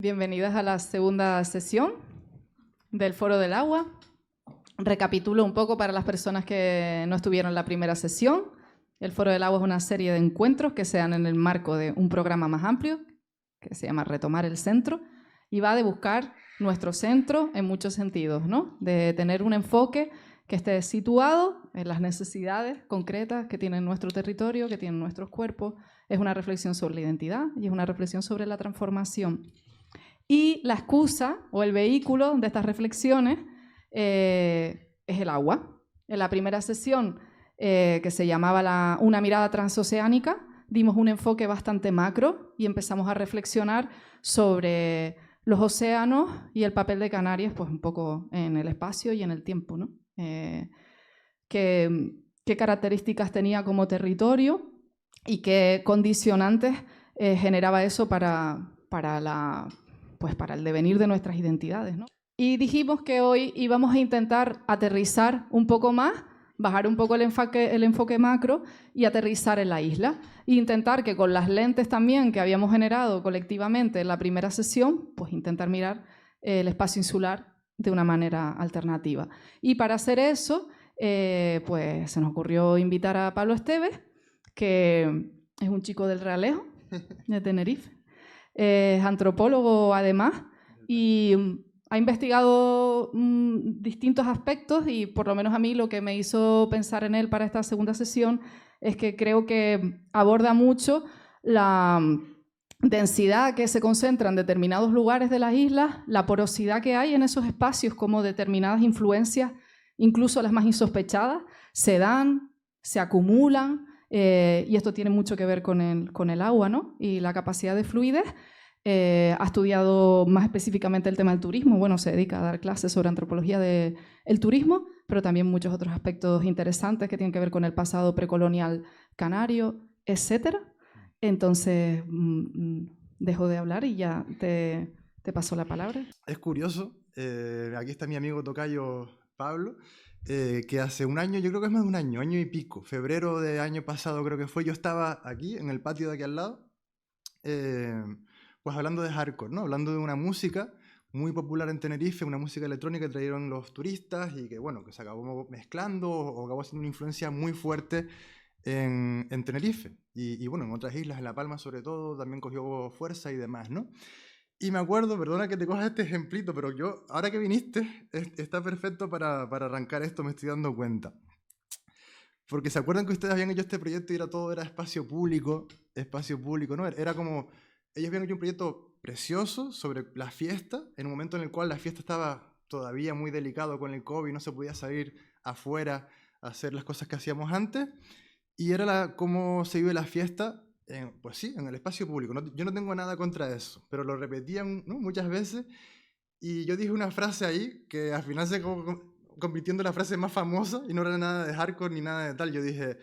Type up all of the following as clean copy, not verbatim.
Bienvenidas a la segunda sesión del Foro del Agua. Recapitulo un poco para las personas que no estuvieron en la primera sesión. El Foro del Agua es una serie de encuentros que se dan en el marco de un programa más amplio que se llama Retomar el Centro y va de buscar nuestro centro en muchos sentidos, ¿no? De tener un enfoque que esté situado en las necesidades concretas que tiene nuestro territorio, que tienen nuestros cuerpos. Es una reflexión sobre la identidad y es una reflexión sobre la transformación. Y la excusa o el vehículo de estas reflexiones es el agua. En la primera sesión, que se llamaba Una mirada transoceánica, dimos un enfoque bastante macro y empezamos a reflexionar sobre los océanos y el papel de Canarias, pues un poco en el espacio y en el tiempo, ¿no? Qué características tenía como territorio y qué condicionantes generaba eso para el devenir de nuestras identidades, ¿no? Y dijimos que hoy íbamos a intentar aterrizar un poco más, bajar un poco el enfoque macro y aterrizar en la isla. E intentar que con las lentes también que habíamos generado colectivamente en la primera sesión, pues intentar mirar el espacio insular de una manera alternativa. Y para hacer eso, pues se nos ocurrió invitar a Pablo Esteves, que es un chico del Realejo, de Tenerife. Es antropólogo además y ha investigado distintos aspectos y por lo menos a mí lo que me hizo pensar en él para esta segunda sesión es que creo que aborda mucho la densidad que se concentra en determinados lugares de las islas, la porosidad que hay en esos espacios, como determinadas influencias, incluso las más insospechadas, se dan, se acumulan. Y esto tiene mucho que ver con el agua, ¿no? Y la capacidad de fluidez. Ha estudiado más específicamente el tema del turismo. Bueno, se dedica a dar clases sobre antropología del turismo, pero también muchos otros aspectos interesantes que tienen que ver con el pasado precolonial canario, etc. Entonces, dejo de hablar y ya te paso la palabra. Es curioso, aquí está mi amigo tocayo Pablo, que hace un año, yo creo que es más de un año y pico, febrero de año pasado creo que fue, yo estaba aquí en el patio de aquí al lado, pues hablando de hardcore, ¿no? Hablando de una música muy popular en Tenerife, una música electrónica que trajeron los turistas y que, bueno, que se acabó mezclando o acabó siendo una influencia muy fuerte en Tenerife. Y bueno, en otras islas, en La Palma sobre todo, también cogió fuerza y demás, ¿no? Y me acuerdo, perdona que te coja este ejemplito, pero yo, ahora que viniste, está perfecto para arrancar esto, me estoy dando cuenta. Porque se acuerdan que ustedes habían hecho este proyecto y todo era espacio público, ¿no? Era como, ellos habían hecho un proyecto precioso sobre la fiesta, en un momento en el cual la fiesta estaba todavía muy delicado con el COVID, no se podía salir afuera a hacer las cosas que hacíamos antes, y era cómo se vive la fiesta, pues sí, en el espacio público. Yo no tengo nada contra eso, pero lo repetían, ¿no?, muchas veces, y yo dije una frase ahí que al final se convirtiendo en la frase más famosa y no era nada de hardcore ni nada de tal. Yo dije,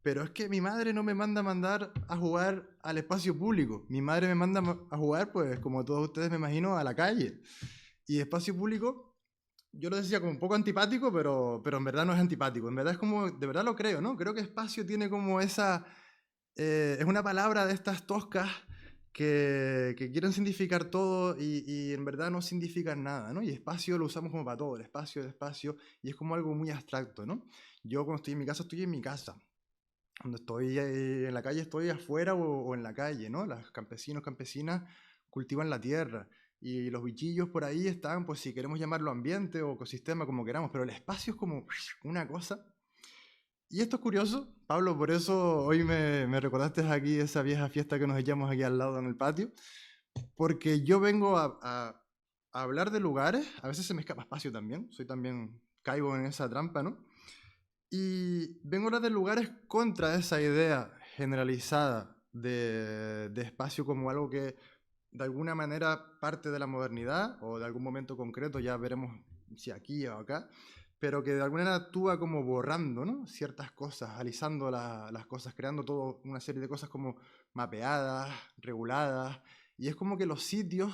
pero es que mi madre no me manda a mandar a jugar al espacio público. Mi madre me manda a jugar, pues como todos ustedes me imagino, a la calle. Y espacio público, yo lo decía como un poco antipático, pero en verdad no es antipático. En verdad es como, de verdad lo creo, ¿no? Creo que espacio tiene como esa... es una palabra de estas toscas que quieren significar todo y en verdad no significan nada, ¿no? Y espacio lo usamos como para todo, el espacio, y es como algo muy abstracto, ¿no? Yo cuando estoy en mi casa, estoy en mi casa. Cuando estoy en la calle, estoy afuera o en la calle, ¿no? Los campesinos, campesinas cultivan la tierra y los bichillos por ahí están, pues si queremos llamarlo ambiente o ecosistema, como queramos, pero el espacio es como una cosa. Y esto es curioso, Pablo, por eso hoy me recordaste aquí esa vieja fiesta que nos echamos aquí al lado en el patio, porque yo vengo a hablar de lugares, a veces se me escapa espacio también, caigo en esa trampa, ¿no? Y vengo a hablar de lugares contra esa idea generalizada de espacio como algo que de alguna manera parte de la modernidad o de algún momento concreto, ya veremos si aquí o acá, pero que de alguna manera actúa como borrando, ¿no?, ciertas cosas, alisando las cosas, creando toda una serie de cosas como mapeadas, reguladas, y es como que los sitios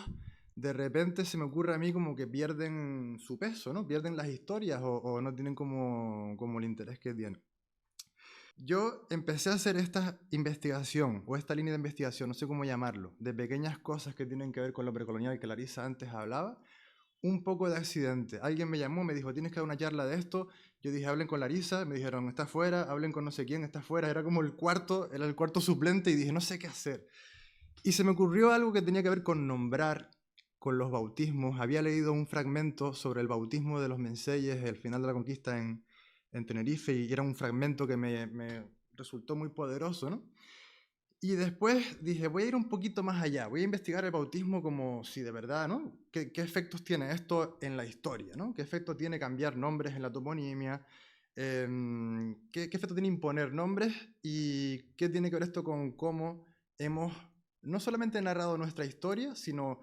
de repente se me ocurre a mí como que pierden su peso, ¿no? Pierden las historias o no tienen como el interés que tienen. Yo empecé a hacer esta investigación, o esta línea de investigación, no sé cómo llamarlo, de pequeñas cosas que tienen que ver con lo precolonial que Larissa antes hablaba, un poco de accidente. Alguien me llamó, me dijo, tienes que dar una charla de esto. Yo dije, hablen con Larissa, me dijeron, está fuera, hablen con no sé quién, está fuera. Era como era el cuarto suplente y dije, no sé qué hacer. Y se me ocurrió algo que tenía que ver con nombrar, con los bautismos. Había leído un fragmento sobre el bautismo de los Menceyes, el final de la conquista en Tenerife, y era un fragmento que me resultó muy poderoso, ¿no? Y después dije, voy a ir un poquito más allá, voy a investigar el bautismo como si de verdad, ¿no? ¿Qué efectos tiene esto en la historia, ¿no? ¿Qué efecto tiene cambiar nombres en la toponimia? ¿Qué efecto tiene imponer nombres? ¿Y qué tiene que ver esto con cómo hemos no solamente narrado nuestra historia, sino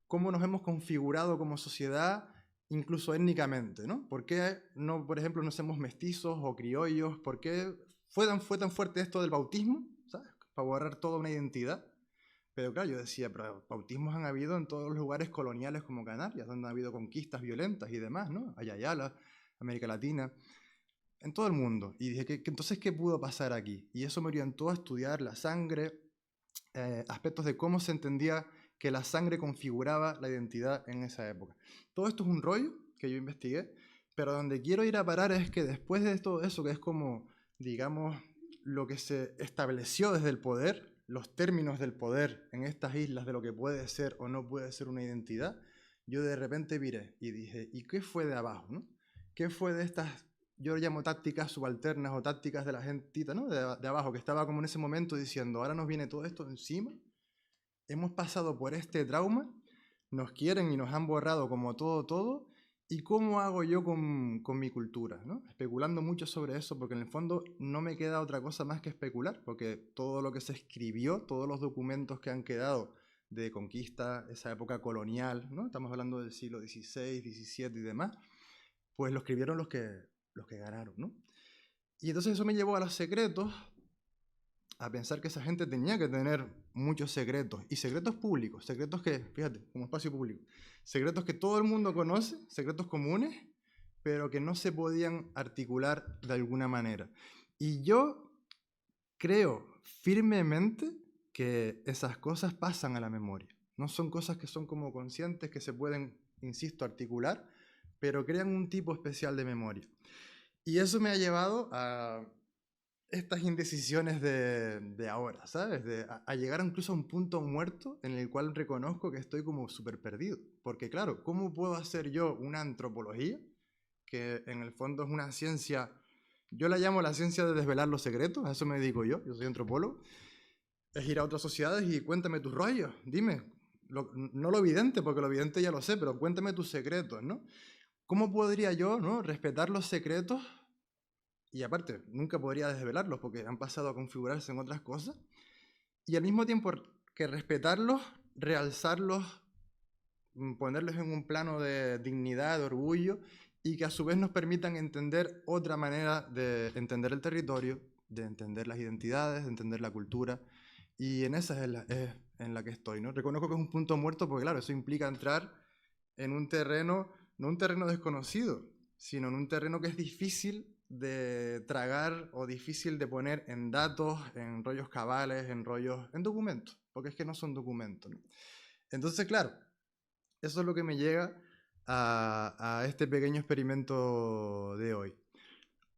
cómo nos hemos configurado como sociedad, incluso étnicamente, ¿no? ¿Por qué no, por ejemplo, no somos mestizos o criollos? ¿Por qué fue tan fuerte esto del bautismo? ¿Sabes? Para borrar toda una identidad. Pero claro, yo decía, pero bautismos han habido en todos los lugares coloniales como Canarias, donde ha habido conquistas violentas y demás, ¿no? Ayayala, América Latina, en todo el mundo. Y dije, entonces, ¿qué pudo pasar aquí? Y eso me orientó a estudiar la sangre, aspectos de cómo se entendía que la sangre configuraba la identidad en esa época. Todo esto es un rollo que yo investigué, pero donde quiero ir a parar es que después de todo eso, que es como, digamos, lo que se estableció desde el poder, los términos del poder en estas islas de lo que puede ser o no puede ser una identidad, yo de repente viré y dije, ¿y qué fue de abajo, no? ¿Qué fue de estas, yo lo llamo tácticas subalternas o tácticas de la gentita, ¿no? De abajo, que estaba como en ese momento diciendo, ahora nos viene todo esto encima, hemos pasado por este trauma, nos quieren y nos han borrado como todo, ¿y cómo hago yo con mi cultura? ¿No? Especulando mucho sobre eso, porque en el fondo no me queda otra cosa más que especular, porque todo lo que se escribió, todos los documentos que han quedado de conquista, esa época colonial, ¿no? Estamos hablando del siglo XVI, XVII y demás, pues lo escribieron los que ganaron, ¿no? Y entonces eso me llevó a los secretos, a pensar que esa gente tenía que tener muchos secretos, y secretos públicos, secretos que, fíjate, como espacio público, secretos que todo el mundo conoce, secretos comunes, pero que no se podían articular de alguna manera. Y yo creo firmemente que esas cosas pasan a la memoria. No son cosas que son como conscientes, que se pueden, insisto, articular, pero crean un tipo especial de memoria. Y eso me ha llevado a estas indecisiones de ahora, ¿sabes? A llegar incluso a un punto muerto en el cual reconozco que estoy como súper perdido. Porque claro, ¿cómo puedo hacer yo una antropología? Que en el fondo es una ciencia, yo la llamo la ciencia de desvelar los secretos, a eso me dedico yo soy antropólogo. Es ir a otras sociedades y cuéntame tus rollos, dime, no lo evidente, porque lo evidente ya lo sé, pero cuéntame tus secretos, ¿no? ¿Cómo podría yo, ¿no? respetar los secretos? Y aparte, nunca podría desvelarlos porque han pasado a configurarse en otras cosas. Y al mismo tiempo que respetarlos, realzarlos, ponerlos en un plano de dignidad, de orgullo, y que a su vez nos permitan entender otra manera de entender el territorio, de entender las identidades, de entender la cultura. Y en esa es en la que estoy, ¿no? Reconozco que es un punto muerto porque, claro, eso implica entrar en un terreno, no un terreno desconocido, sino en un terreno que es difícil de tragar o difícil de poner en datos, en rollos cabales, en documentos, porque es que no son documentos, ¿no? Entonces, claro, eso es lo que me llega a este pequeño experimento de hoy.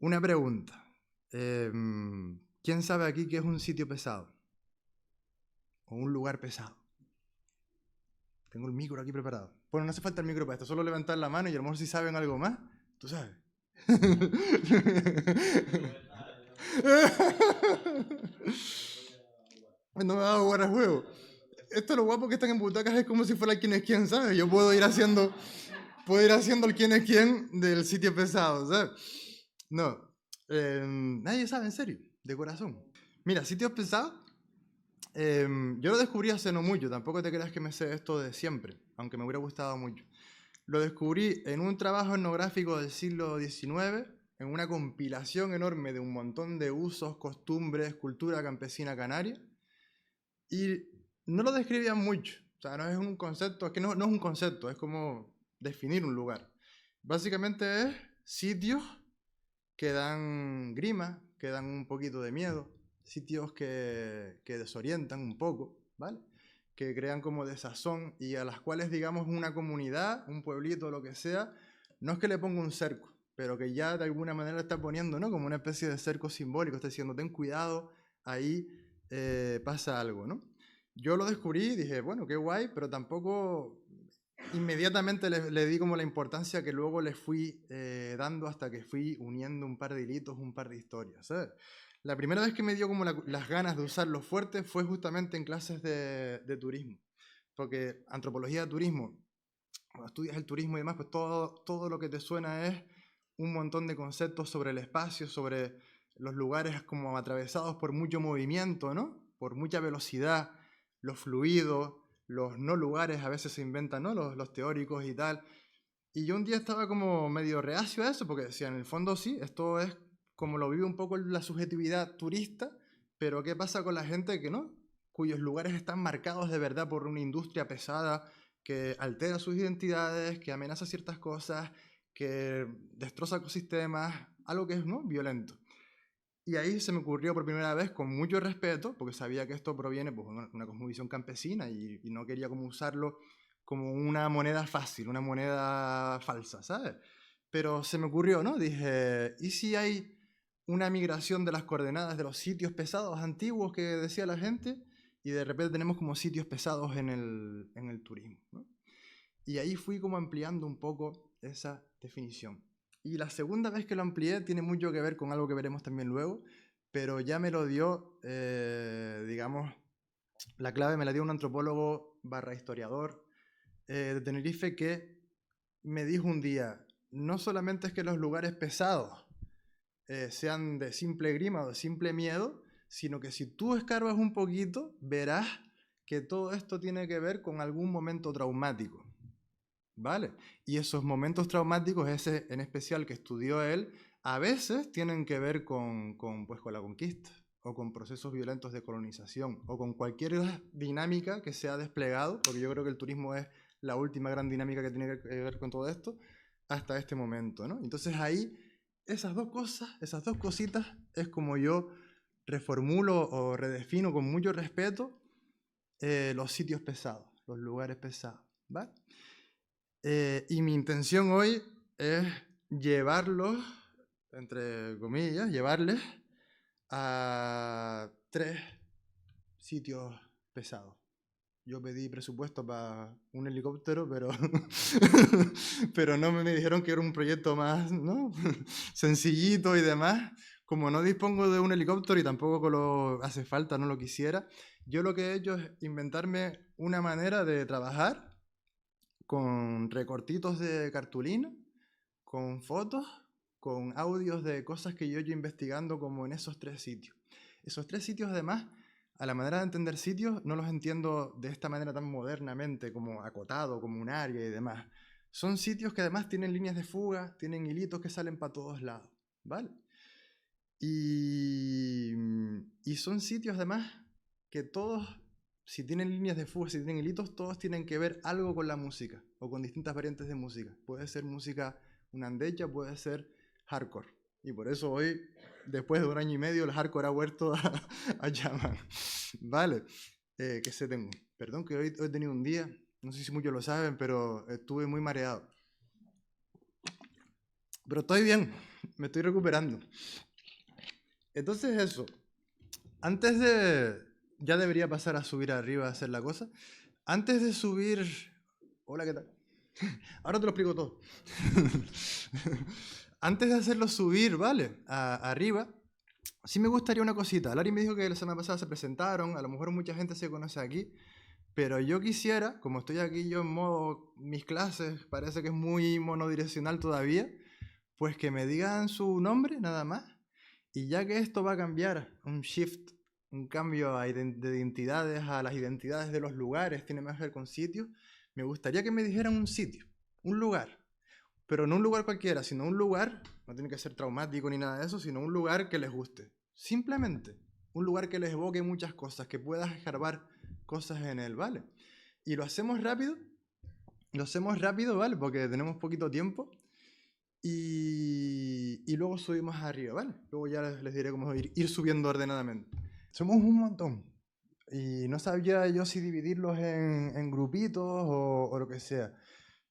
Una pregunta. ¿Quién sabe aquí qué es un sitio pesado? O un lugar pesado. Tengo el micro aquí preparado. Bueno, no hace falta el micro para esto, solo levantar la mano y a lo mejor si saben algo más, tú sabes. No me va a jugar a juego. Esto lo guapo que están en butacas es como si fuera el quién es quién, ¿sabes? Yo puedo ir haciendo el quién es quién del sitio pesado, ¿sabes? No, nadie sabe, en serio, de corazón. Mira, sitios pesados, yo lo descubrí hace no mucho, tampoco te creas que me sé esto de siempre, aunque me hubiera gustado mucho. Lo descubrí en un trabajo etnográfico del siglo XIX, en una compilación enorme de un montón de usos, costumbres, cultura campesina canaria, y no lo describían mucho. O sea, no es un concepto, es que no es un concepto, es como definir un lugar. Básicamente es sitios que dan grima, que dan un poquito de miedo, sitios que desorientan un poco, ¿vale? Que crean como desazón y a las cuales, digamos, una comunidad, un pueblito, lo que sea, no es que le ponga un cerco, pero que ya de alguna manera le está poniendo, ¿no? Como una especie de cerco simbólico, está diciendo, ten cuidado, ahí pasa algo, ¿no? Yo lo descubrí y dije, bueno, qué guay, pero tampoco inmediatamente le di como la importancia que luego le fui dando hasta que fui uniendo un par de hilitos, un par de historias, ¿sabes? La primera vez que me dio como las ganas de usar los fuertes fue justamente en clases de turismo, porque antropología de turismo, cuando estudias el turismo y demás, pues todo lo que te suena es un montón de conceptos sobre el espacio, sobre los lugares como atravesados por mucho movimiento, ¿no? Por mucha velocidad, los fluidos, los no lugares a veces se inventan, ¿no? Los teóricos y tal. Y yo un día estaba como medio reacio a eso, porque decía, en el fondo sí, esto es como lo vive un poco la subjetividad turista, pero ¿qué pasa con la gente que no? Cuyos lugares están marcados de verdad por una industria pesada que altera sus identidades, que amenaza ciertas cosas, que destroza ecosistemas, algo que es, ¿no?, violento. Y ahí se me ocurrió por primera vez, con mucho respeto, porque sabía que esto proviene pues, de una cosmovisión campesina y no quería como usarlo como una moneda fácil, una moneda falsa, ¿sabes? Pero se me ocurrió, ¿no? Dije, ¿y si hay una migración de las coordenadas de los sitios pesados antiguos que decía la gente? Y de repente tenemos como sitios pesados en el turismo, ¿no? Y ahí fui como ampliando un poco esa definición. Y la segunda vez que lo amplié tiene mucho que ver con algo que veremos también luego, pero ya me lo dio, digamos, la clave me la dio un antropólogo / historiador de Tenerife que me dijo un día, no solamente es que los lugares pesados sean de simple grima o de simple miedo, sino que si tú escarbas un poquito, verás que todo esto tiene que ver con algún momento traumático. ¿Vale? Y esos momentos traumáticos, ese en especial que estudió él, a veces tienen que ver pues, con la conquista, o con procesos violentos de colonización, o con cualquier dinámica que se ha desplegado, porque yo creo que el turismo es la última gran dinámica que tiene que ver con todo esto, hasta este momento, ¿no? Entonces ahí, esas dos cosas, esas dos cositas, es como yo reformulo o redefino con mucho respeto los sitios pesados, los lugares pesados, ¿vale? Y mi intención hoy es llevarlos, entre comillas, llevarles a 3 sitios pesados. Yo pedí presupuesto para un helicóptero, pero, pero no me dijeron que era un proyecto más, ¿no? sencillito y demás. Como no dispongo de un helicóptero y tampoco lo hace falta, no lo quisiera, yo lo que he hecho es inventarme una manera de trabajar con recortitos de cartulina, con fotos, con audios de cosas que yo he ido investigando como en esos 3 sitios. Esos 3 sitios, además, a la manera de entender sitios, no los entiendo de esta manera tan modernamente, como acotado, como un área y demás. Son sitios que además tienen líneas de fuga, tienen hilitos que salen para todos lados, ¿vale? Y son sitios, además, que todos, si tienen líneas de fuga, si tienen hilitos, todos tienen que ver algo con la música o con distintas variantes de música. Puede ser música unandecha, puede ser hardcore. Y por eso hoy, después de 1 año y medio, el hardcore ha vuelto a llamar. Vale, que se tengo. Perdón que hoy he tenido un día, no sé si muchos lo saben, pero estuve muy mareado. Pero estoy bien, me estoy recuperando. Entonces eso, antes de... Ya debería pasar a subir arriba a hacer la cosa. Antes de subir... Hola, ¿qué tal? Ahora te lo explico todo. Antes de hacerlo subir, ¿vale? Arriba, sí me gustaría una cosita. Lari me dijo que la semana pasada se presentaron, a lo mejor mucha gente se conoce aquí, pero yo quisiera, como estoy aquí yo en modo mis clases, parece que es muy monodireccional todavía, pues que me digan su nombre nada más. Y ya que esto va a cambiar, un shift, un cambio de identidades a las identidades de los lugares, tiene más que ver con sitios, me gustaría que me dijeran un sitio, un lugar. Pero no un lugar cualquiera, sino un lugar, no tiene que ser traumático ni nada de eso, sino un lugar que les guste. Simplemente, un lugar que les evoque muchas cosas, que puedas escarbar cosas en él, ¿vale? Y lo hacemos rápido, ¿vale? Porque tenemos poquito tiempo. y luego subimos arriba, ¿vale? Luego ya les diré cómo ir subiendo ordenadamente. Somos un montón. Y no sabía yo si dividirlos en grupitos o lo que sea.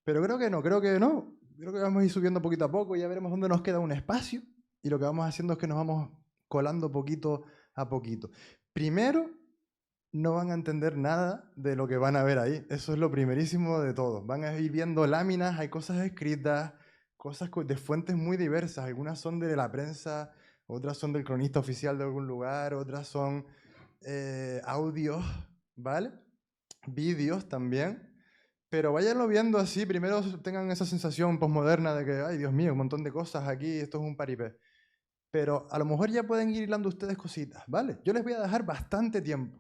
Pero creo que no. Creo que vamos a ir subiendo poquito a poco y ya veremos dónde nos queda un espacio. Y lo que vamos haciendo es que nos vamos colando poquito a poquito. Primero, no van a entender nada de lo que van a ver ahí. Eso es lo primerísimo de todo. Van a ir viendo láminas, hay cosas escritas, cosas de fuentes muy diversas. Algunas son de la prensa, otras son del cronista oficial de algún lugar, otras son audios, ¿vale? Vídeos también. Pero váyanlo viendo así, primero tengan esa sensación posmoderna de que, ay, Dios mío, un montón de cosas aquí, esto es un paripé. Pero a lo mejor ya pueden ir hilando ustedes cositas, ¿vale? Yo les voy a dejar bastante tiempo.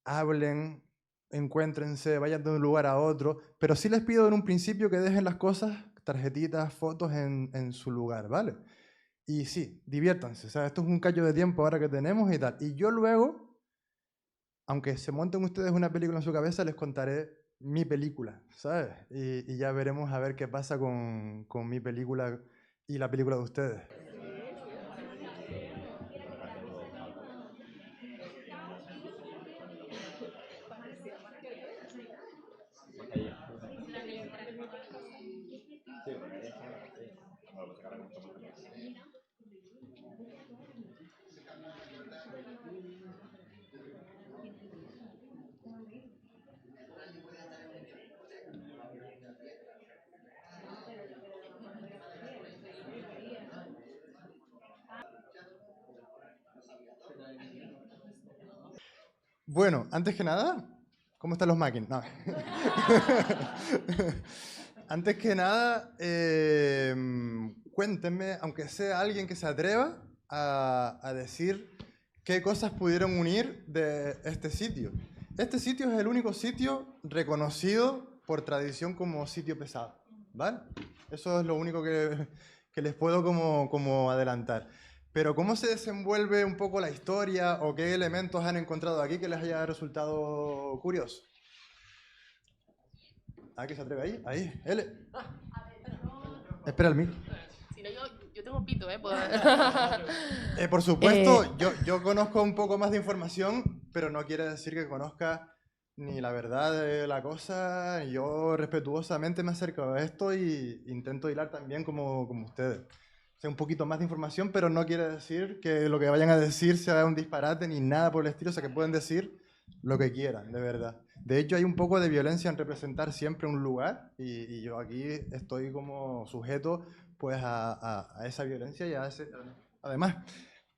Hablen, encuéntrense, vayan de un lugar a otro, pero sí les pido en un principio que dejen las cosas, tarjetitas, fotos en su lugar, ¿vale? Y sí, diviértanse, o sea, esto es un callo de tiempo ahora que tenemos y tal. Y yo luego, aunque se monten ustedes una película en su cabeza, les contaré mi película, ¿sabes? Y ya veremos a ver qué pasa con mi película y la película de ustedes. Bueno, antes que nada, ¿cómo están los máquinas? No. Antes que nada, cuéntenme, aunque sea alguien que se atreva a decir qué cosas pudieron unir de este sitio. Este sitio es el único sitio reconocido por tradición como sitio pesado, ¿vale? Eso es lo único que les puedo como adelantar. Pero ¿cómo se desenvuelve un poco la historia o qué elementos han encontrado aquí que les haya resultado curioso? ¿Ah, que se atreve ahí? Ahí, L. Espera el micro. Si no, yo tengo pito, ¿eh? Por supuesto, yo conozco un poco más de información, pero no quiere decir que conozca ni la verdad de la cosa. Yo respetuosamente me acerco a esto y intento hilar también como ustedes. Sé un poquito más de información, pero no quiere decir que lo que vayan a decir sea un disparate ni nada por el estilo. O sea, que pueden decir lo que quieran, de verdad. De hecho, hay un poco de violencia en representar siempre un lugar y yo aquí estoy como sujeto pues a esa violencia y a ese... Además,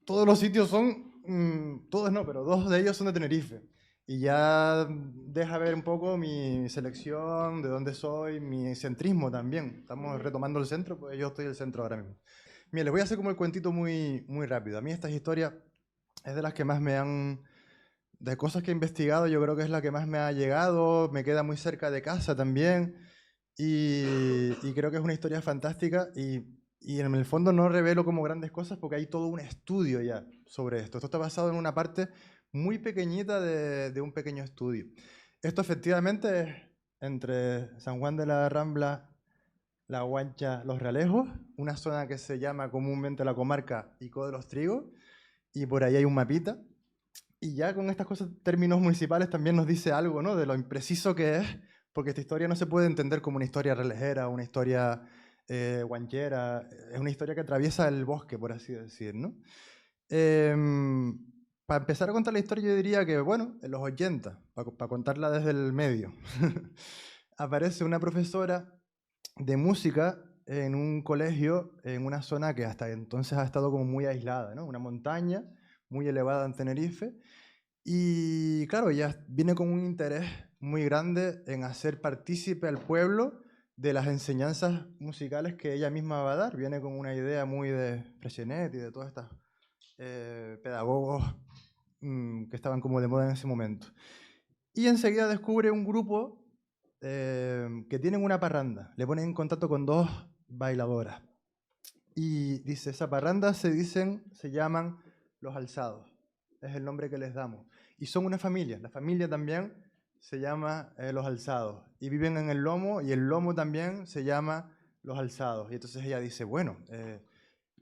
todos los sitios son, todos no, pero dos de ellos son de Tenerife. Y ya deja ver un poco mi selección, de dónde soy, mi centrismo también. Estamos retomando el centro, pues yo estoy en el centro ahora mismo. Mira, les voy a hacer como el cuentito muy rápido. A mí esta historia es de las que más me han... De cosas que he investigado, yo creo que es la que más me ha llegado, me queda muy cerca de casa también. Y creo que es una historia fantástica y en el fondo no revelo como grandes cosas porque hay todo un estudio ya sobre esto. Esto está basado en una parte muy pequeñita de un pequeño estudio. Esto efectivamente es entre San Juan de la Rambla, La Guancha, Los Realejos, una zona que se llama comúnmente la comarca Ico de los Trigos, y por ahí hay un mapita. Y ya con estas cosas, términos municipales también nos dice algo, ¿no? De lo impreciso que es, porque esta historia no se puede entender como una historia relejera, una historia guanchera, es una historia que atraviesa el bosque, por así decir, ¿no? Para empezar a contar la historia yo diría que, bueno, en los 80, para contarla desde el medio, aparece una profesora de música en un colegio, en una zona que hasta entonces ha estado como muy aislada, ¿no? Una montaña muy elevada en Tenerife. Y claro, ella viene con un interés muy grande en hacer partícipe al pueblo de las enseñanzas musicales que ella misma va a dar. Viene con una idea muy de Freixenet y de todas estas pedagogos que estaban como de moda en ese momento. Y enseguida descubre un grupo que tienen una parranda. Le ponen en contacto con dos bailadoras. Y dice, esa parranda se llaman Los Alzados. Es el nombre que les damos. Y son una familia. La familia también se llama Los Alzados. Y viven en el lomo, y el lomo también se llama los alzados. Y entonces ella dice, bueno,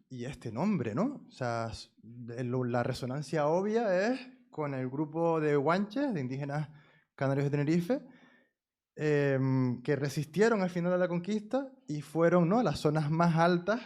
y este nombre, ¿no? O sea, la resonancia obvia es con el grupo de guanches, de indígenas canarios de Tenerife, que resistieron al final de la conquista y fueron, ¿no?, a las zonas más altas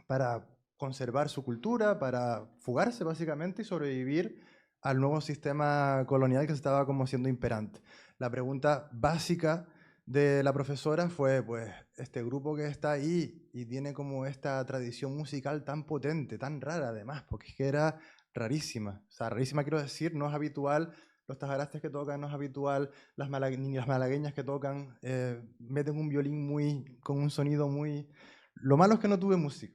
para conservar su cultura, para fugarse básicamente y sobrevivir al nuevo sistema colonial que se estaba como siendo imperante. La pregunta básica de la profesora fue, pues, este grupo que está ahí y tiene como esta tradición musical tan potente, tan rara además, porque es que era rarísima. O sea, rarísima quiero decir, no es habitual, los tajarastes que tocan no es habitual, ni las malagueñas que tocan meten un violín con un sonido muy... Lo malo es que no tuve música.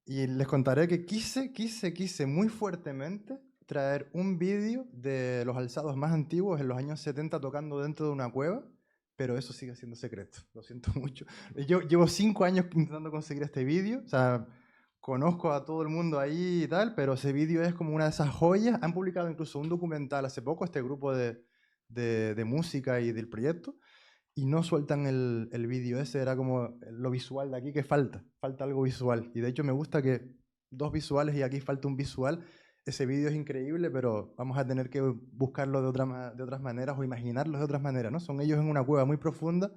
Y les contaré que quise muy fuertemente traer un vídeo de los alzados más antiguos en los años 70 tocando dentro de una cueva, pero eso sigue siendo secreto, lo siento mucho. Yo llevo 5 años intentando conseguir este vídeo, o sea, conozco a todo el mundo ahí y tal, pero ese vídeo es como una de esas joyas. Han publicado incluso un documental hace poco, este grupo de música y del proyecto, y no sueltan el vídeo ese, era como lo visual de aquí que falta algo visual. Y de hecho me gusta que 2 visuales y aquí falta un visual. Ese vídeo es increíble, pero vamos a tener que buscarlo de otras maneras o imaginarlo de otras maneras, ¿no? Son ellos en una cueva muy profunda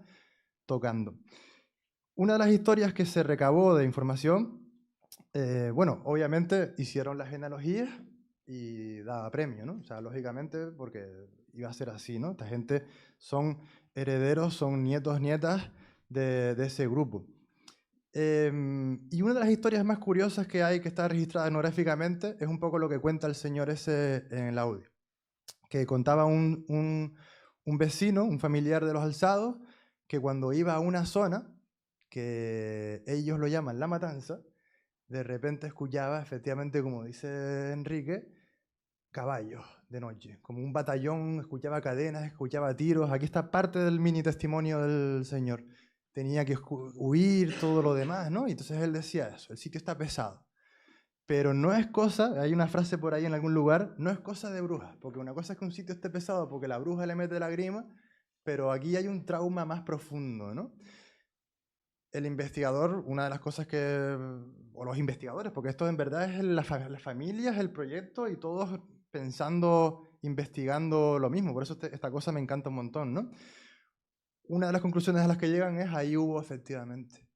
tocando. Una de las historias que se recabó de información, bueno, obviamente hicieron las genealogías y daba premio, ¿no? O sea, lógicamente, porque iba a ser así, ¿no? Esta gente son herederos, son nietos, nietas de ese grupo. Y una de las historias más curiosas que hay, que está registrada etnográficamente, es un poco lo que cuenta el señor ese en el audio, que contaba un vecino, un familiar de los alzados, que cuando iba a una zona, que ellos lo llaman La Matanza, de repente escuchaba, efectivamente, como dice Enrique, caballos de noche, como un batallón, escuchaba cadenas, escuchaba tiros. Aquí está parte del mini testimonio del señor. Tenía que huir, todo lo demás, ¿no? Y entonces él decía eso, el sitio está pesado. Pero no es cosa, hay una frase por ahí en algún lugar, no es cosa de brujas, porque una cosa es que un sitio esté pesado porque la bruja le mete la grima, pero aquí hay un trauma más profundo, ¿no? El investigador, una de las cosas que, o los investigadores, porque esto en verdad es las familias, el proyecto y todos pensando, investigando lo mismo, por eso esta cosa me encanta un montón, ¿no? Una de las conclusiones a las que llegan es ahí hubo efectivamente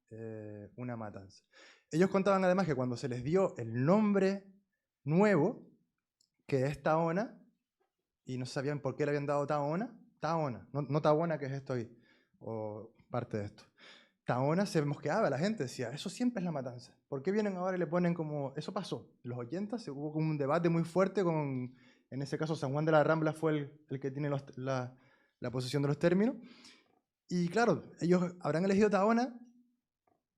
una matanza. Ellos contaban además que cuando se les dio el nombre nuevo, que es Taona, y no sabían por qué le habían dado Taona, no Taona, que es esto ahí, o parte de esto. Taona se mosqueaba, la gente decía, eso siempre es la matanza. ¿Por qué vienen ahora y le ponen como...? Eso pasó. En los 80 hubo como un debate muy fuerte con, en ese caso, San Juan de la Rambla fue el que tiene la posesión de los términos. Y claro, ellos habrán elegido Taona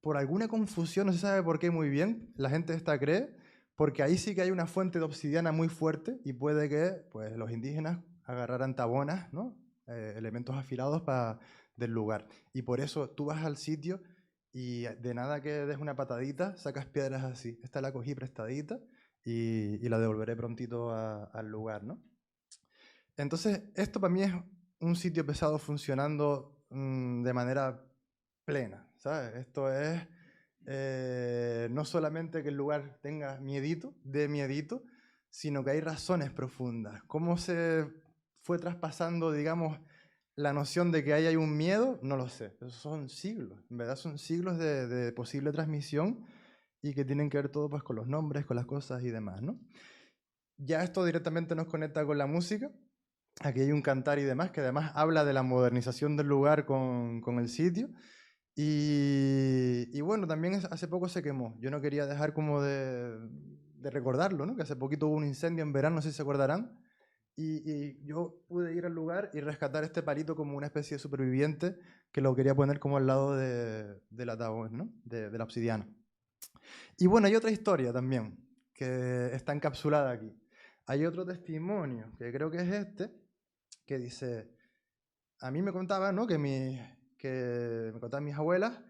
por alguna confusión, no se sabe por qué muy bien, la gente esta cree, porque ahí sí que hay una fuente de obsidiana muy fuerte y puede que pues, los indígenas agarraran tabonas, ¿no? Elementos afilados del lugar. Y por eso tú vas al sitio y de nada que des una patadita, sacas piedras así. Esta la cogí prestadita y la devolveré prontito al lugar, ¿no? Entonces, esto para mí es un sitio pesado funcionando de manera plena, ¿sabes? Esto es no solamente que el lugar tenga miedito, sino que hay razones profundas. ¿Cómo se fue traspasando, digamos, la noción de que ahí hay un miedo? No lo sé. Esos son siglos, en verdad son siglos de posible transmisión y que tienen que ver todo pues, con los nombres, con las cosas y demás, ¿no? Ya esto directamente nos conecta con la música. Aquí hay un cantar y demás que además habla de la modernización del lugar con el sitio. Y bueno, también hace poco se quemó. Yo no quería dejar como de recordarlo, ¿no? Que hace poquito hubo un incendio en verano, no sé si se acordarán. Y yo pude ir al lugar y rescatar este palito como una especie de superviviente que lo quería poner como al lado del ataúd, ¿no? De la obsidiana. Y bueno, hay otra historia también que está encapsulada aquí. Hay otro testimonio, que creo que es este, que dice, a mí me contaba, ¿no? que me contaban mis abuelas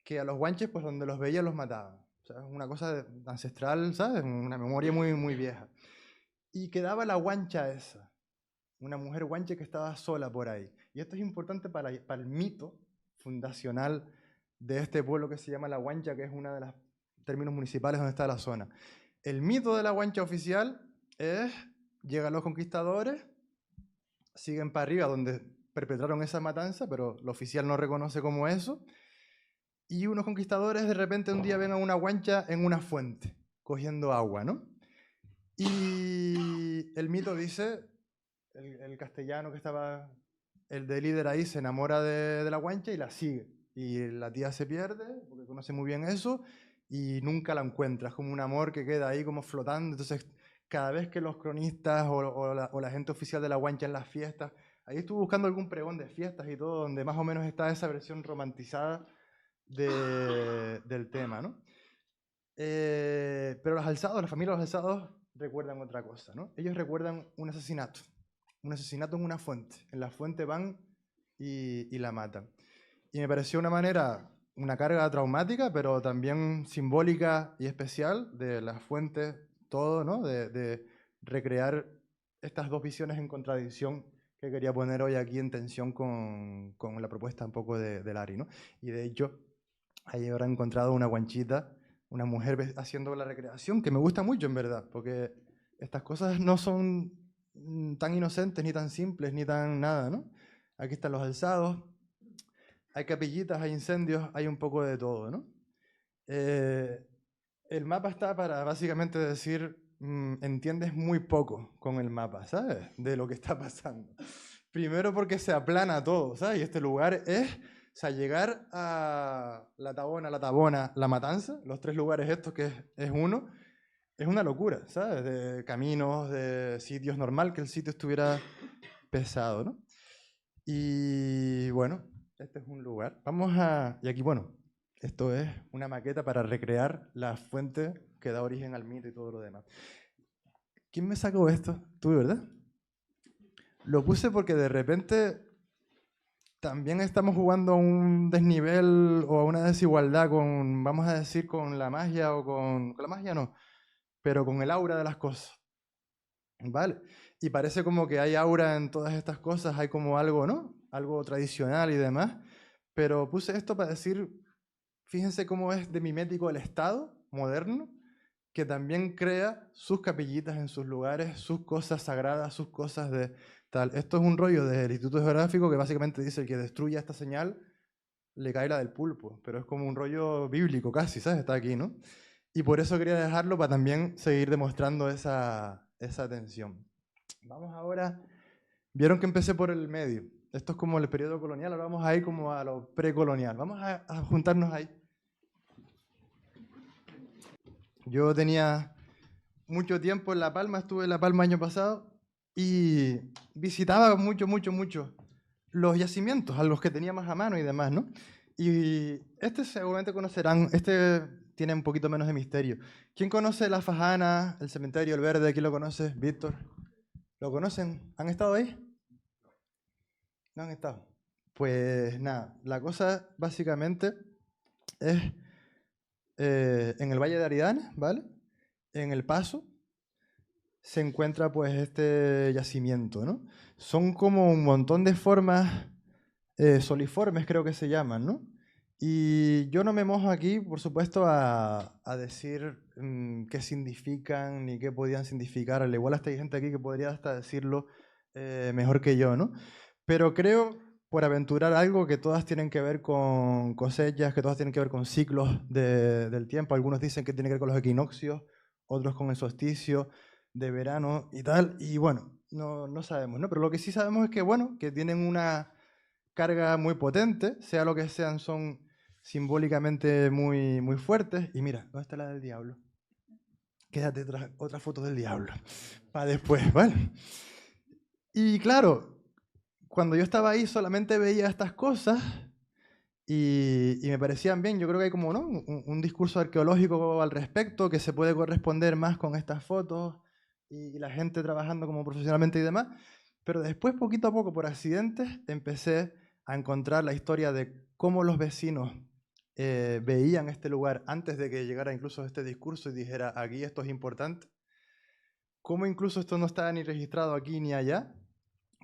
que a los guanches, pues donde los veían los mataban. O sea, es una cosa ancestral, ¿sabes? Una memoria muy, muy vieja. Y quedaba la guancha esa, una mujer guanche que estaba sola por ahí. Y esto es importante para el mito fundacional de este pueblo que se llama La Guancha, que es uno de los términos municipales donde está la zona. El mito de La Guancha oficial es, llegan los conquistadores, siguen para arriba donde perpetraron esa matanza, pero lo oficial no reconoce como eso, y unos conquistadores de repente un día ven a una guancha en una fuente, cogiendo agua, ¿no? Y el mito dice, el castellano que estaba, el de líder ahí, se enamora de la guancha y la sigue. Y la tía se pierde, porque conoce muy bien eso, y nunca la encuentra. Es como un amor que queda ahí como flotando. Entonces, cada vez que los cronistas o la gente oficial de la guancha en las fiestas, ahí estuve buscando algún pregón de fiestas y todo, donde más o menos está esa versión romantizada del tema, ¿no? Pero los alzados, la familia de los alzados recuerdan otra cosa, ¿no? Ellos recuerdan un asesinato en una fuente. En la fuente van y la matan. Y me pareció una manera, una carga traumática, pero también simbólica y especial de la fuente, todo, ¿no? De recrear estas dos visiones en contradicción que quería poner hoy aquí en tensión con la propuesta un poco de Lari, ¿no? Y de hecho, ahí habrá encontrado una guanchita, una mujer haciendo la recreación, que me gusta mucho en verdad, porque estas cosas no son tan inocentes, ni tan simples, ni tan nada, ¿no? Aquí están los alzados, hay capillitas, hay incendios, hay un poco de todo, ¿no? El mapa está para básicamente decir, entiendes muy poco con el mapa, ¿sabes? De lo que está pasando. Primero porque se aplana todo, ¿sabes? Y este lugar es, o sea, llegar a La Tabona, La Matanza, los tres lugares estos que es uno, es una locura, ¿sabes? De caminos, de sitios, normal que el sitio estuviera pesado, ¿no? Y bueno, este es un lugar. Y aquí, bueno, esto es una maqueta para recrear la fuente que da origen al mito y todo lo demás. ¿Quién me sacó esto? Tú, ¿verdad? Lo puse porque de repente también estamos jugando a un desnivel o a una desigualdad con, vamos a decir, con la magia o con la magia no, pero con el aura de las cosas. ¿Vale? Y parece como que hay aura en todas estas cosas, hay como algo, ¿no? Algo tradicional y demás. Pero puse esto para decir, fíjense cómo es de mimético el Estado moderno, que también crea sus capillitas en sus lugares, sus cosas sagradas, sus cosas de tal. Esto es un rollo del Instituto Geográfico que básicamente dice el que destruya esta señal le cae la del pulpo, pero es como un rollo bíblico casi, ¿sabes? Está aquí, ¿no? Y por eso quería dejarlo para también seguir demostrando esa tensión. Vamos ahora, vieron que empecé por el medio. Esto es como el periodo colonial, ahora vamos a ir como a lo precolonial. Vamos a juntarnos ahí. Yo tenía mucho tiempo en La Palma, estuve en La Palma el año pasado y visitaba mucho los yacimientos, a los que tenía más a mano y demás, ¿no? Y este seguramente conocerán, este tiene un poquito menos de misterio. ¿Quién conoce La Fajana, el Cementerio El Verde? ¿Quién lo conoce? Víctor. ¿Lo conocen? ¿Han estado ahí? ¿No han estado? Pues nada, la cosa básicamente es en el Valle de Aridane, ¿vale? En El Paso se encuentra pues este yacimiento, ¿no? Son como un montón de formas soliformes, creo que se llaman, ¿no? Y yo no me mojo aquí, por supuesto, a decir qué significan ni qué podían significar. Al igual hasta hay gente aquí que podría hasta decirlo mejor que yo, ¿no? Pero creo, por aventurar algo, que todas tienen que ver con cosechas, que todas tienen que ver con ciclos del tiempo. Algunos dicen que tiene que ver con los equinoccios, otros con el solsticio de verano y tal. Y bueno, no sabemos, ¿no? Pero lo que sí sabemos es que, bueno, que tienen una carga muy potente, sea lo que sean, son simbólicamente muy fuertes. Y mira, ¿dónde está la del diablo? Quédate otra foto del diablo, para después, ¿vale? Y claro, cuando yo estaba ahí solamente veía estas cosas y me parecían bien. Yo creo que hay como, ¿no? un discurso arqueológico al respecto que se puede corresponder más con estas fotos y la gente trabajando como profesionalmente y demás. Pero después, poquito a poco, por accidentes, empecé a encontrar la historia de cómo los vecinos veían este lugar antes de que llegara incluso este discurso y dijera, aquí esto es importante. Cómo incluso esto no estaba ni registrado aquí ni allá.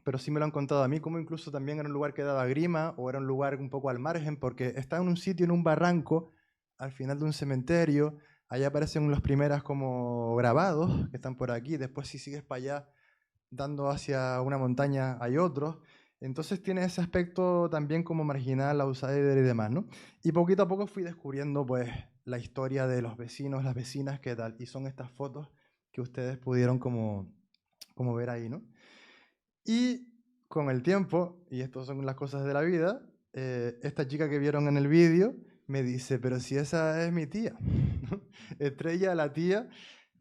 pero sí me lo han contado a mí, como incluso también era un lugar que daba grima o era un lugar un poco al margen, porque está en un sitio, en un barranco, al final de un cementerio. Allá aparecen los primeras como grabados que están por aquí. Después si sigues para allá, dando hacia una montaña, hay otros. Entonces tiene ese aspecto también como marginal, outsider y demás, ¿no? Y poquito a poco fui descubriendo pues la historia de los vecinos, las vecinas, qué tal. Y son estas fotos que ustedes pudieron como ver ahí, ¿no? Y con el tiempo, y estas son las cosas de la vida, esta chica que vieron en el vídeo me dice, pero si esa es mi tía, ¿no? Estrella, la tía,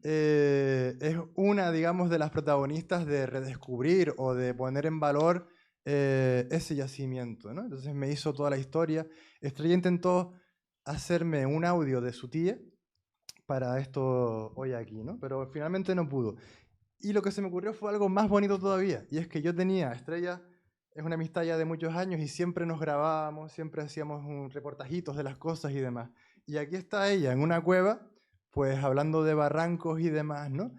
es una, digamos, de las protagonistas de redescubrir o de poner en valor ese yacimiento, ¿no? Entonces me hizo toda la historia. Estrella intentó hacerme un audio de su tía para esto hoy aquí, ¿no? Pero finalmente no pudo. Y lo que se me ocurrió fue algo más bonito todavía, y es que yo tenía, Estrella es una amistad ya de muchos años y siempre nos grabábamos, siempre hacíamos reportajitos de las cosas y demás. Y aquí está ella en una cueva, pues hablando de barrancos y demás, ¿no?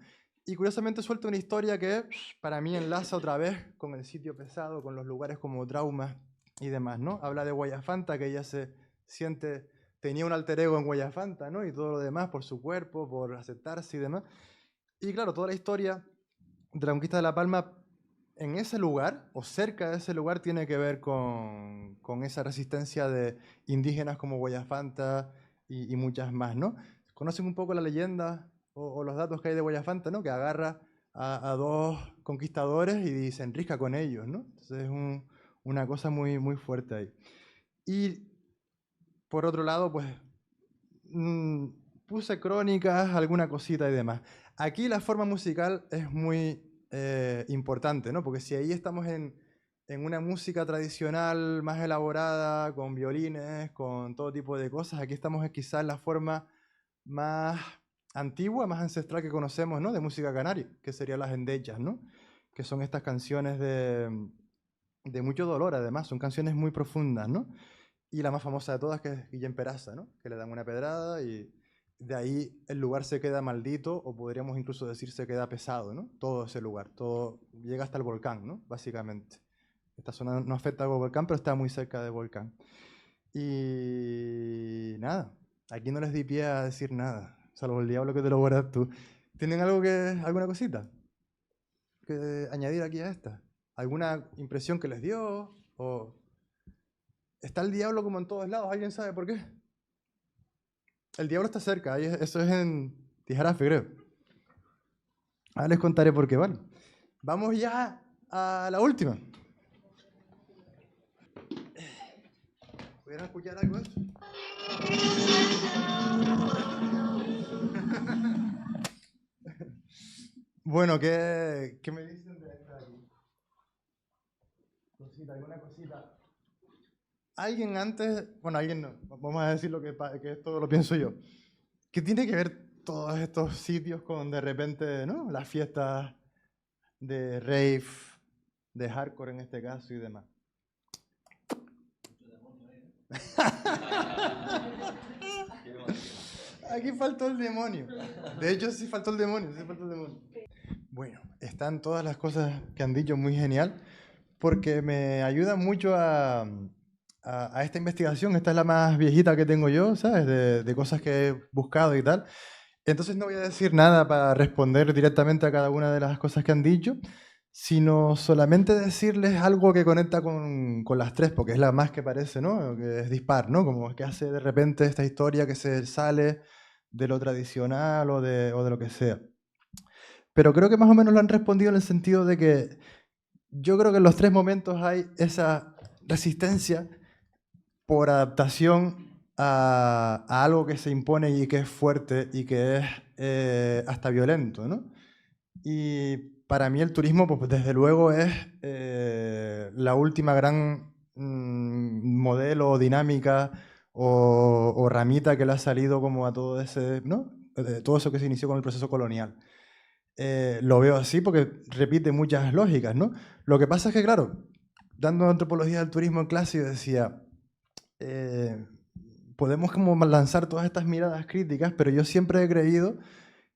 Y curiosamente suelta una historia que para mí enlaza otra vez con el sitio pesado, con los lugares como traumas y demás, ¿no? Habla de Guayafanta, que ella se siente, tenía un alter ego en Guayafanta, ¿no? Y todo lo demás por su cuerpo, por aceptarse y demás. Y claro, toda la historia de la conquista de La Palma en ese lugar, o cerca de ese lugar, tiene que ver con esa resistencia de indígenas como Guayafanta y muchas más, ¿no? ¿Conocen un poco la leyenda o los datos que hay de Guayafanta, ¿no? Que agarra a dos conquistadores y se enrisca con ellos, ¿no? Entonces es una cosa muy, muy fuerte ahí. Y por otro lado, pues puse crónicas, alguna cosita y demás. Aquí la forma musical es muy importante, ¿no? Porque si ahí estamos en una música tradicional más elaborada, con violines, con todo tipo de cosas, aquí estamos quizás en la forma más antigua, más ancestral que conocemos, ¿no? De música canaria, que serían las endechas, ¿no? Que son estas canciones de mucho dolor, además, son canciones muy profundas, ¿no? Y la más famosa de todas, que es Guillem Peraza, ¿no? Que le dan una pedrada y de ahí el lugar se queda maldito, o podríamos incluso decir se queda pesado, ¿no? Todo ese lugar, todo llega hasta el volcán, ¿no? Básicamente. Esta zona no afecta al volcán, pero está muy cerca del volcán. Y nada, aquí no les di pie a decir nada, salvo el diablo que te lo guardas tú. ¿Tienen alguna cosita que añadir aquí a esta? ¿Alguna impresión que les dio? ¿O está el diablo como en todos lados? ¿Alguien sabe por qué? El diablo está cerca, eso es en Tijarafe, creo. Ahora les contaré por qué, ¿vale? Vamos ya a la última. ¿Pudieran escuchar algo de eso? Bueno, ¿qué me dicen de esta de aquí? ¿Alguna cosita? Alguien antes, bueno, alguien no, vamos a decir que esto lo pienso yo. ¿Qué tiene que ver todos estos sitios con de repente, ¿no? Las fiestas de rave, de hardcore en este caso y demás? Aquí faltó el demonio. De hecho, sí faltó el demonio, sí faltó el demonio. Bueno, están todas las cosas que han dicho muy genial, porque me ayuda mucho a esta investigación. Esta es la más viejita que tengo yo, ¿sabes? De cosas que he buscado y tal. Entonces no voy a decir nada para responder directamente a cada una de las cosas que han dicho, sino solamente decirles algo que conecta con las tres, porque es la más que parece, ¿no? Que es dispar, ¿no? Como que hace de repente esta historia que se sale de lo tradicional o de lo que sea. Pero creo que más o menos lo han respondido en el sentido de que yo creo que en los tres momentos hay esa resistencia por adaptación a algo que se impone y que es fuerte y que es hasta violento, ¿no? Y para mí el turismo, pues desde luego es la última gran modelo o dinámica o ramita que le ha salido como a todo ese, ¿no? Todo eso que se inició con el proceso colonial. Lo veo así porque repite muchas lógicas, ¿no? Lo que pasa es que, claro, dando antropología del turismo en clase, yo decía, podemos como lanzar todas estas miradas críticas, pero yo siempre he creído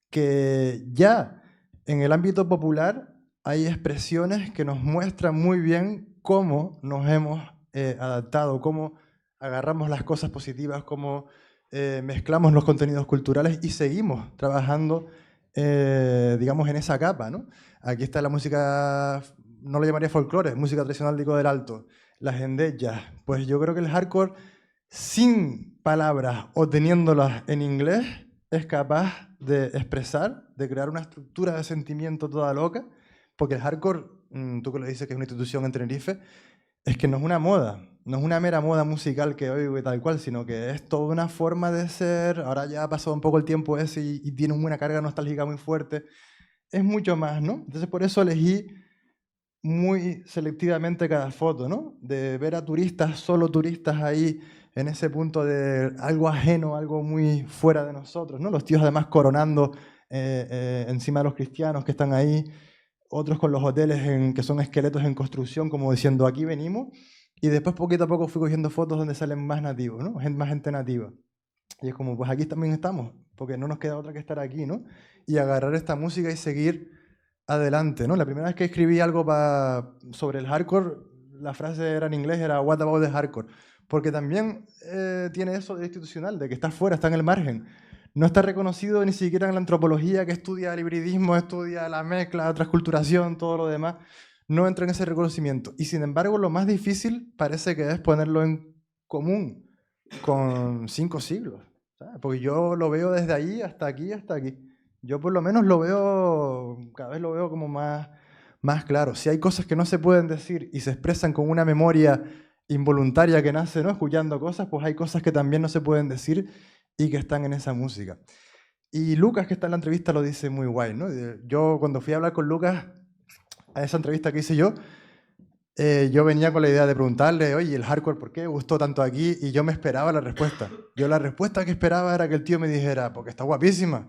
que ya en el ámbito popular hay expresiones que nos muestran muy bien cómo nos hemos adaptado, cómo agarramos las cosas positivas, cómo mezclamos los contenidos culturales y seguimos trabajando, digamos, en esa capa, ¿no? Aquí está la música, no lo llamaría folclore, música tradicional de Ico del Alto, las endechas. Pues yo creo que el hardcore, sin palabras o teniéndolas en inglés, es capaz de expresar, de crear una estructura de sentimiento toda loca, porque el hardcore, tú que lo dices que es una institución en Tenerife, es que no es una moda, no es una mera moda musical que oigo y tal cual, sino que es toda una forma de ser. Ahora ya ha pasado un poco el tiempo ese y tiene una carga nostálgica muy fuerte. Es mucho más, ¿no? Entonces por eso elegí muy selectivamente cada foto, ¿no? De ver a turistas, solo turistas ahí, en ese punto de algo ajeno, algo muy fuera de nosotros, ¿no? Los tíos además coronando encima de los cristianos que están ahí, otros con los hoteles que son esqueletos en construcción, como diciendo, aquí venimos, y después poquito a poco fui cogiendo fotos donde salen más nativos, ¿no? Más gente nativa. Y es como, pues aquí también estamos, porque no nos queda otra que estar aquí, ¿no? Y agarrar esta música y seguir adelante, ¿no? La primera vez que escribí algo sobre el hardcore, la frase era en inglés, era What about the hardcore? Porque también tiene eso de institucional, de que está fuera, está en el margen. No está reconocido ni siquiera en la antropología que estudia el hibridismo, estudia la mezcla, la transculturación, todo lo demás. No entra en ese reconocimiento. Y sin embargo, lo más difícil parece que es ponerlo en común con 5 siglos, ¿sabes? Porque yo lo veo desde ahí hasta aquí, hasta aquí. Yo por lo menos lo veo, cada vez lo veo como más claro. Si hay cosas que no se pueden decir y se expresan con una memoria involuntaria que nace, ¿no? Escuchando cosas, pues hay cosas que también no se pueden decir y que están en esa música. Y Lucas, que está en la entrevista, lo dice muy guay, ¿no? Yo cuando fui a hablar con Lucas, a esa entrevista que hice yo venía con la idea de preguntarle, oye, el hardcore, ¿por qué gustó tanto aquí? Y yo me esperaba la respuesta. Yo la respuesta que esperaba era que el tío me dijera, porque está guapísima,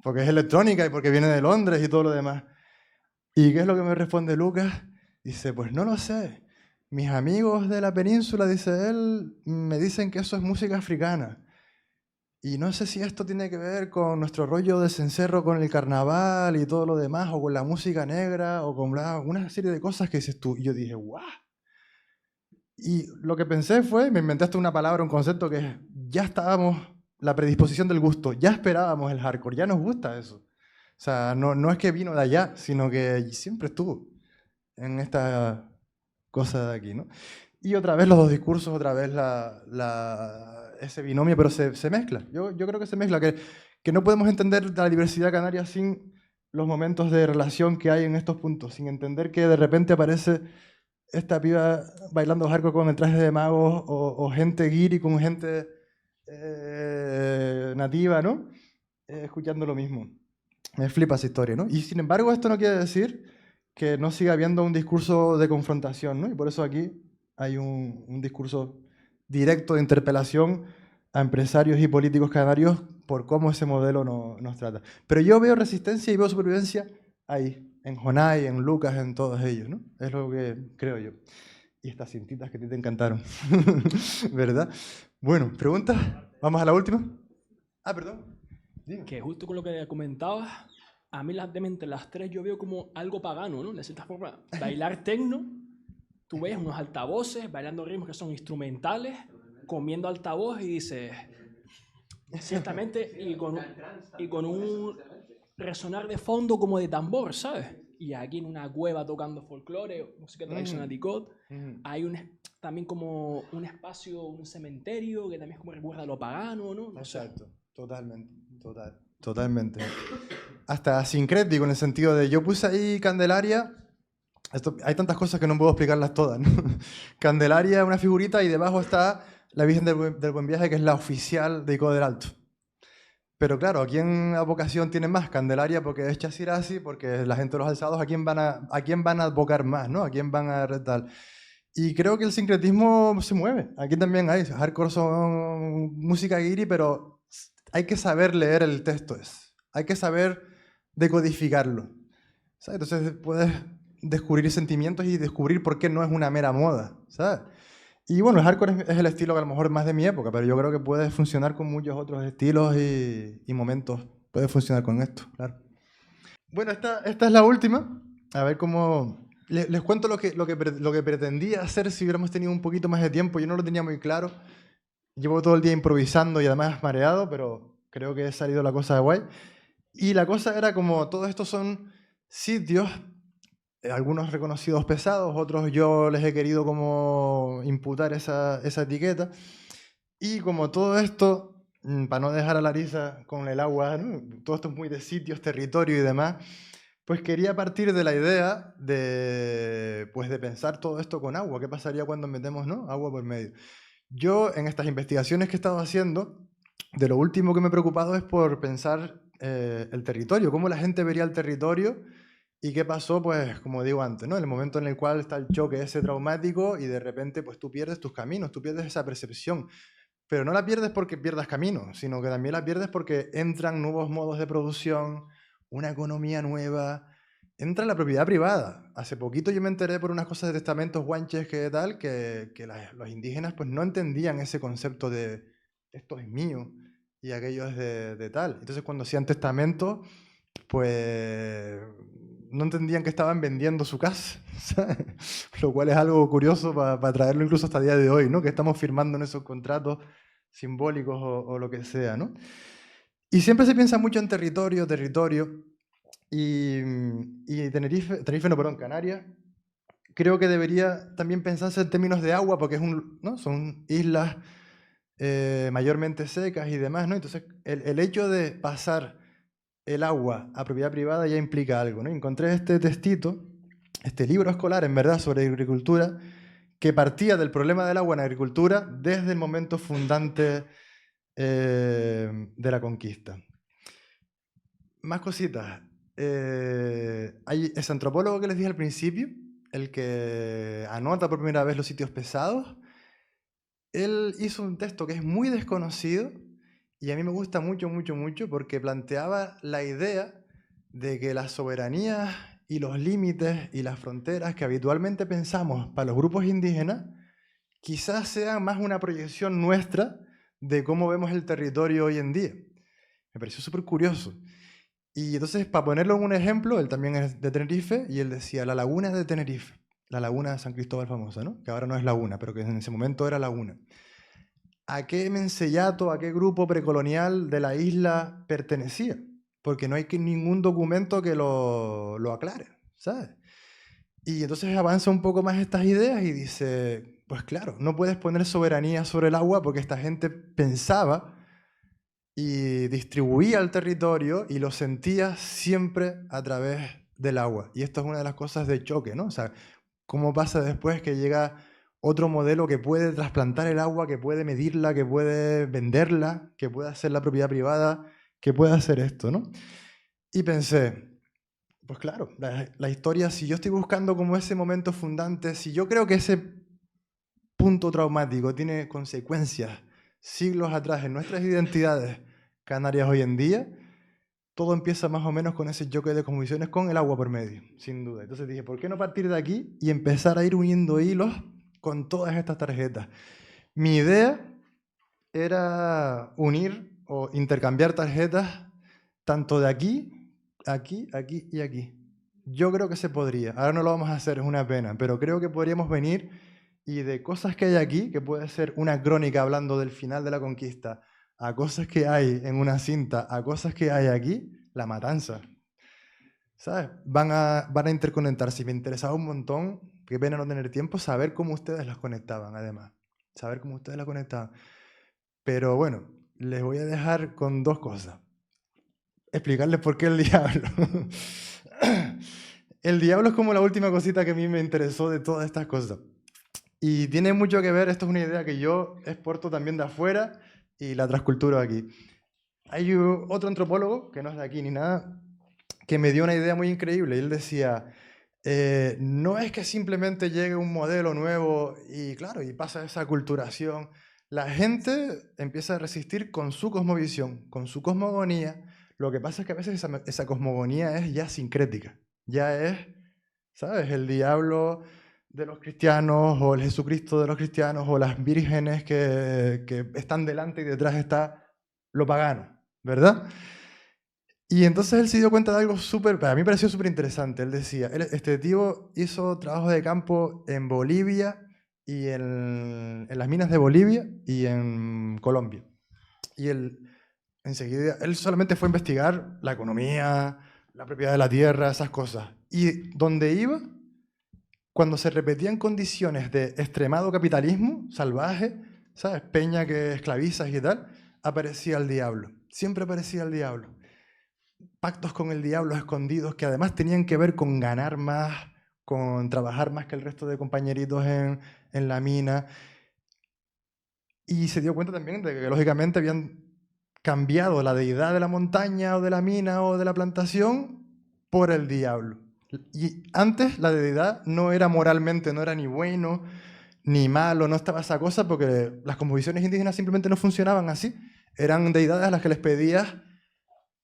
porque es electrónica y porque viene de Londres y todo lo demás. ¿Y qué es lo que me responde Lucas? Dice, pues no lo sé. Mis amigos de la península, dice él, me dicen que eso es música africana. Y no sé si esto tiene que ver con nuestro rollo de cencerro con el carnaval y todo lo demás, o con la música negra, o con una serie de cosas que dices tú. Y yo dije, ¡guau! Y lo que pensé fue, me inventé hasta una palabra, un concepto que es, ya estábamos, la predisposición del gusto, ya esperábamos el hardcore, ya nos gusta eso. O sea, no es que vino de allá, sino que siempre estuvo en esta cosa de aquí, ¿no? Y otra vez los dos discursos, otra vez ese binomio, pero se mezcla. Yo creo que se mezcla, que no podemos entender la diversidad canaria sin los momentos de relación que hay en estos puntos, sin entender que de repente aparece esta piba bailando hardcore con el traje de magos o gente guiri con gente nativa, ¿no? Escuchando lo mismo. Me flipa esa historia, ¿no? Y sin embargo, esto no quiere decir que no siga habiendo un discurso de confrontación, ¿no? Y por eso aquí hay un discurso directo de interpelación a empresarios y políticos canarios por cómo ese modelo nos trata. Pero yo veo resistencia y veo supervivencia ahí, en Jonay, en Lucas, en todos ellos, ¿no? Es lo que creo yo. Y estas cintitas que a ti te encantaron, ¿verdad? Bueno, ¿preguntas? ¿Vamos a la última? Ah, perdón. Dime. Que justo con lo que comentabas, a mí de entre las tres yo veo como algo pagano, ¿no? De cierta forma, bailar tecno, tú ves unos altavoces bailando ritmos que son instrumentales, comiendo altavoz y dices, ciertamente, y con un resonar de fondo como de tambor, ¿sabes? Y aquí en una cueva tocando folclore, música tradicional de Icod, hay también como un espacio, un cementerio que también como recuerda a lo pagano, ¿no? Exacto, totalmente. Hasta sincrético en el sentido de, yo puse ahí Candelaria, hay tantas cosas que no puedo explicarlas todas, ¿no? Candelaria, una figurita, y debajo está la Virgen del Buen Viaje, que es la oficial de Ico del Alto. Pero claro, ¿a quién vocación tiene más? Candelaria porque es Chasirasi, porque la gente de los alzados, ¿a quién van a advocar más, ¿no? ¿A quién van a retar? Y creo que el sincretismo se mueve. Aquí también hay, hardcore son música guiri, pero hay que saber leer el texto. Hay que saber decodificarlo, ¿sabes? Entonces puedes descubrir sentimientos y descubrir por qué no es una mera moda, ¿sabes? Y bueno, el hardcore es el estilo que a lo mejor más de mi época, pero yo creo que puede funcionar con muchos otros estilos y momentos. Puede funcionar con esto, claro. Bueno, esta es la última. a ver cómo... Les cuento lo que pretendía hacer si hubiéramos tenido un poquito más de tiempo. Yo no lo tenía muy claro. Llevo todo el día improvisando y además mareado, pero creo que ha salido la cosa de guay. Y la cosa era como, todo esto son sitios, algunos reconocidos pesados, otros yo les he querido como imputar esa etiqueta. Y como todo esto, para no dejar a Larisa con el agua, ¿no? Todo esto es muy de sitios, territorio y demás, pues quería partir de la idea de, pues de pensar todo esto con agua. ¿Qué pasaría cuando metemos, ¿no?, agua por medio? Yo, en estas investigaciones que he estado haciendo, de lo último que me he preocupado es por pensar el territorio, cómo la gente vería el territorio y qué pasó, pues, como digo antes, ¿no?, en el momento en el cual está el choque ese traumático y de repente, pues, tú pierdes tus caminos, tú pierdes esa percepción. Pero no la pierdes porque pierdas camino, sino que también la pierdes porque entran nuevos modos de producción, una economía nueva, entra la propiedad privada. Hace poquito yo me enteré por unas cosas de testamentos guanches que tal, que los indígenas pues no entendían ese concepto de esto es mío y aquello es de tal. Entonces cuando hacían testamentos, pues no entendían que estaban vendiendo su casa, ¿sabes? Lo cual es algo curioso para traerlo incluso hasta el día de hoy, ¿no?, que estamos firmando en esos contratos simbólicos o lo que sea, ¿no? Y siempre se piensa mucho en territorio, y Tenerife no, perdón, Canarias, creo que debería también pensarse en términos de agua, porque ¿no?, son islas mayormente secas y demás, ¿no? Entonces, el hecho de pasar el agua a propiedad privada ya implica algo, ¿no? Encontré este textito, este libro escolar, en verdad, sobre agricultura, que partía del problema del agua en agricultura desde el momento fundante de la conquista. Más cositas. Hay ese antropólogo que les dije al principio, el que anota por primera vez los sitios pesados. Él hizo un texto que es muy desconocido y a mí me gusta mucho, mucho, mucho porque planteaba la idea de que las soberanías y los límites y las fronteras que habitualmente pensamos para los grupos indígenas quizás sean más una proyección nuestra de cómo vemos el territorio hoy en día. Me pareció súper curioso. Y entonces, para ponerlo en un ejemplo, él también es de Tenerife y él decía la laguna de Tenerife, la laguna de San Cristóbal famosa, ¿no?, que ahora no es laguna, pero que en ese momento era laguna. ¿A qué mencellato, a qué grupo precolonial de la isla pertenecía? Porque no hay ningún documento que lo aclare, ¿sabes? Y entonces avanza un poco más estas ideas y dice, pues claro, no puedes poner soberanía sobre el agua porque esta gente pensaba y distribuía el territorio y lo sentía siempre a través del agua. Y esto es una de las cosas de choque, ¿no? O sea, ¿cómo pasa después que llega otro modelo que puede trasplantar el agua, que puede medirla, que puede venderla, que puede hacer la propiedad privada, que puede hacer esto, ¿no? Y pensé, pues claro, la historia, si yo estoy buscando como ese momento fundante, si yo creo que ese punto traumático tiene consecuencias siglos atrás en nuestras identidades canarias hoy en día, todo empieza más o menos con ese choque de convicciones con el agua por medio, sin duda. Entonces dije, ¿por qué no partir de aquí y empezar a ir uniendo hilos con todas estas tarjetas? Mi idea era unir o intercambiar tarjetas tanto de aquí, aquí, aquí y aquí. Yo creo que se podría. Ahora no lo vamos a hacer, es una pena, pero creo que podríamos venir y de cosas que hay aquí, que puede ser una crónica hablando del final de la conquista, a cosas que hay en una cinta, a cosas que hay aquí, la matanza. ¿Sabes? Van a interconectarse. Y me interesaba un montón, qué pena no tener tiempo, saber cómo ustedes las conectaban, además. Saber cómo ustedes las conectaban. Pero bueno, les voy a dejar con dos cosas. Explicarles por qué el diablo. El diablo es como la última cosita que a mí me interesó de todas estas cosas. Y tiene mucho que ver, esto es una idea que yo exporto también de afuera y la transculturo aquí. Hay otro antropólogo, que no es de aquí ni nada, que me dio una idea muy increíble. Y él decía, no es que simplemente llegue un modelo nuevo y claro, y pasa esa aculturación. La gente empieza a resistir con su cosmovisión, con su cosmogonía. Lo que pasa es que a veces esa cosmogonía es ya sincrética. Ya es, ¿sabes? El diablo de los cristianos, o el Jesucristo de los cristianos, o las vírgenes que están delante y detrás está lo pagano, ¿verdad? Y entonces él se dio cuenta de algo a mí me pareció súper interesante. Él decía, este tío hizo trabajo de campo en Bolivia y en las minas de Bolivia y en Colombia. Y enseguida, él solamente fue a investigar la economía, la propiedad de la tierra, esas cosas. Y donde iba, cuando se repetían condiciones de extremado capitalismo salvaje, ¿sabes? Peña que esclavizas y tal, aparecía el diablo. Siempre aparecía el diablo. Pactos con el diablo escondidos que además tenían que ver con ganar más, con trabajar más que el resto de compañeritos en la mina. Y se dio cuenta también de que lógicamente habían cambiado la deidad de la montaña o de la mina o de la plantación por el diablo. Y antes la deidad no era moralmente, no era ni bueno ni malo, no estaba esa cosa porque las composiciones indígenas simplemente no funcionaban así. Eran deidades a las que les pedías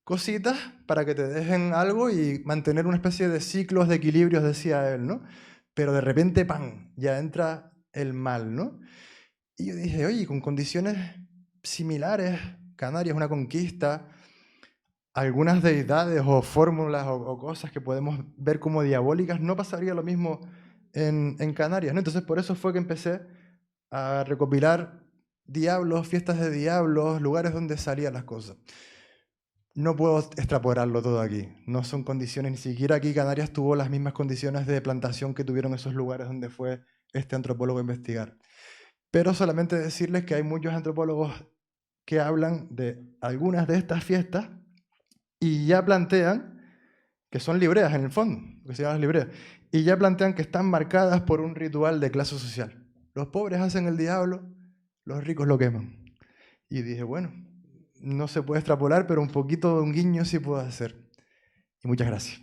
cositas para que te dejen algo y mantener una especie de ciclos de equilibrios, decía él, ¿no? Pero de repente, ¡pam!, ya entra el mal, ¿no? Y yo dije, oye, con condiciones similares, Canarias, una conquista, algunas deidades o fórmulas o cosas que podemos ver como diabólicas, no pasaría lo mismo en Canarias, ¿no? Entonces por eso fue que empecé a recopilar diablos, fiestas de diablos, lugares donde salían las cosas. No puedo extrapolarlo todo aquí, no son condiciones, ni siquiera aquí Canarias tuvo las mismas condiciones de plantación que tuvieron esos lugares donde fue este antropólogo a investigar. Pero solamente decirles que hay muchos antropólogos que hablan de algunas de estas fiestas y ya plantean que son libreas en el fondo, que se llaman libreas, y ya plantean que están marcadas por un ritual de clase social. Los pobres hacen el diablo, los ricos lo queman. Y dije, bueno, no se puede extrapolar, pero un poquito de un guiño sí puedo hacer. Y muchas gracias.